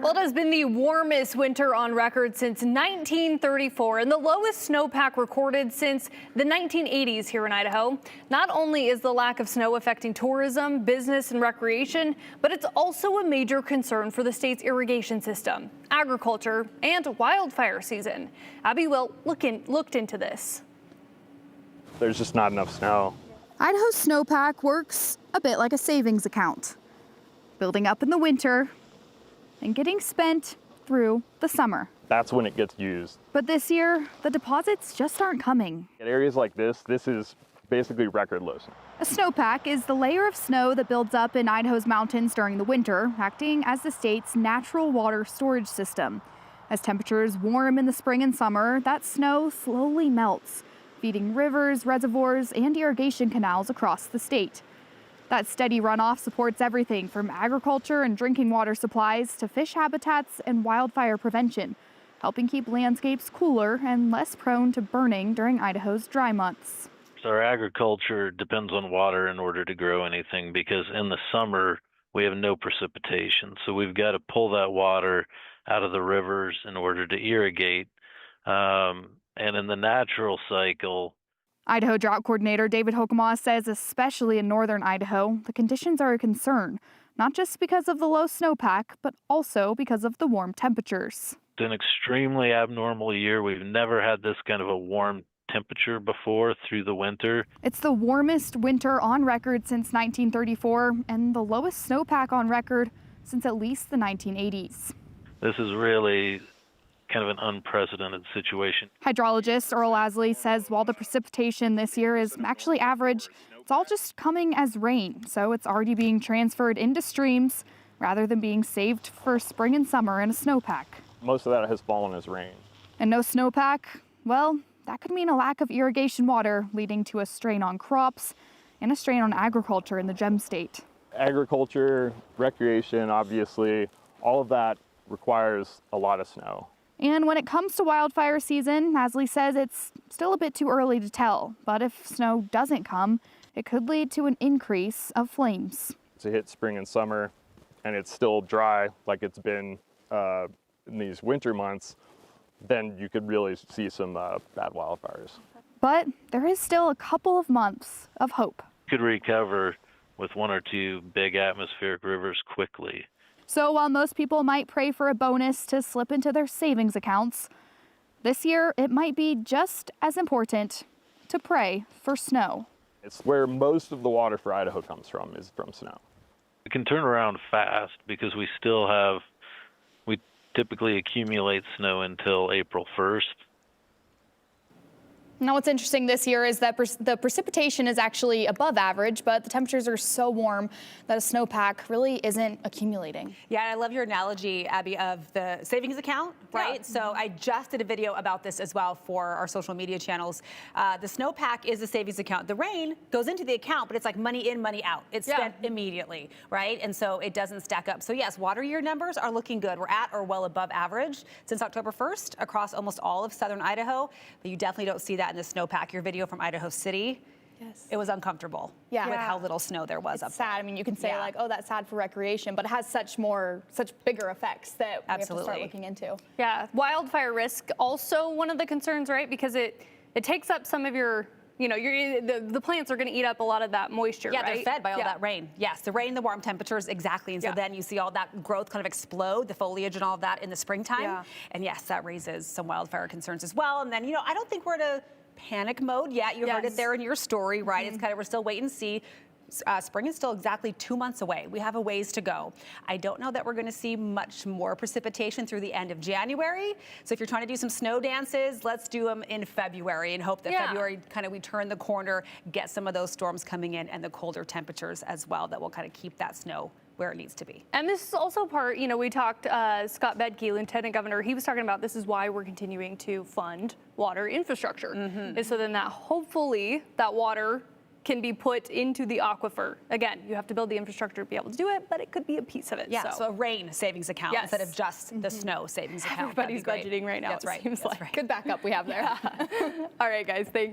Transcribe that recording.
Well, it has been the warmest winter on record since 1934 and the lowest snowpack recorded since the 1980s here in Idaho. Not only is the lack of snow affecting tourism, business, and recreation, but it's also a major concern for the state's irrigation system, agriculture, and wildfire season. Abby Wilt looked into this. There's just not enough snow. Idaho's snowpack works a bit like a savings account, building up in the winter and getting spent through the summer. That's when it gets used. But this year, the deposits just aren't coming. In areas like this is basically record lows. A snowpack is the layer of snow that builds up in Idaho's mountains during the winter, acting as the state's natural water storage system. As temperatures warm in the spring and summer, that snow slowly melts, feeding rivers, reservoirs, and irrigation canals across the state. That steady runoff supports everything from agriculture and drinking water supplies to fish habitats and wildfire prevention, helping keep landscapes cooler and less prone to burning during Idaho's dry months. So our agriculture depends on water in order to grow anything, because in the summer we have no precipitation. So we've got to pull that water out of the rivers in order to irrigate. And in the natural cycle, Idaho Drought Coordinator David Hokema says especially in northern Idaho, the conditions are a concern, not just because of the low snowpack, but also because of the warm temperatures. It's an extremely abnormal year. We've never had this kind of a warm temperature before through the winter. It's the warmest winter on record since 1934 and the lowest snowpack on record since at least the 1980s. This is really kind of an unprecedented situation. Hydrologist Earl Asley says while the precipitation this year is actually average, it's all just coming as rain, so it's already being transferred into streams rather than being saved for spring and summer in a snowpack. Most of that has fallen as rain. And no snowpack, well, that could mean a lack of irrigation water, leading to a strain on crops and a strain on agriculture in the Gem State. Agriculture, recreation, obviously, all of that requires a lot of snow. And when it comes to wildfire season, Asley says it's still a bit too early to tell, but if snow doesn't come, it could lead to an increase of flames. To hit spring and summer, and it's still dry like it's been in these winter months, then you could really see some bad wildfires. But there is still a couple of months of hope. Could recover with one or two big atmospheric rivers quickly. So while most people might pray for a bonus to slip into their savings accounts, this year it might be just as important to pray for snow. It's where most of the water for Idaho comes from, is from snow. It can turn around fast because we typically accumulate snow until April 1st. Now, what's interesting this year is that the precipitation is actually above average, but the temperatures are so warm that a snowpack really isn't accumulating. Yeah, I love your analogy, Abby, of the savings account, right? Yeah. So I just did a video about this as well for our social media channels. The snowpack is a savings account. The rain goes into the account, but it's like money in, money out. It's spent immediately, right? And so it doesn't stack up. So yes, water year numbers are looking good. We're at or well above average since October 1st across almost all of southern Idaho, but you definitely don't see that in the snowpack. Your video from Idaho City, it was uncomfortable with how little snow there was up there. Sad. I mean, you can say like, oh, that's sad for recreation, but it has such bigger effects that we have to start looking into. Yeah, wildfire risk also one of the concerns, right? Because it takes up some of your, the plants are going to eat up a lot of that moisture, right? They're fed by all that rain. Yes, the rain, the warm temperatures, exactly. And so then you see all that growth kind of explode, the foliage and all of that in the springtime. Yeah. And yes, that raises some wildfire concerns as well. And then, I don't think we're in a panic mode yet. You heard it there in your story, right? It's kind of, we're still wait and see. Spring is still exactly 2 months away. We have a ways to go. I don't know that we're going to see much more precipitation through the end of January. So if you're trying to do some snow dances, let's do them in February and hope that February we turn the corner, get some of those storms coming in and the colder temperatures as well that will kind of keep that snow where it needs to be. And this is also part, we talked, Scott Bedke, Lieutenant Governor, he was talking about this is why we're continuing to fund water infrastructure. And so then that hopefully that water can be put into the aquifer. Again, you have to build the infrastructure to be able to do it, but it could be a piece of it. Yeah, so a rain savings account instead of just the snow savings account. Everybody's budgeting right now, That's it right. seems like. Good backup we have there. All right, guys, thanks.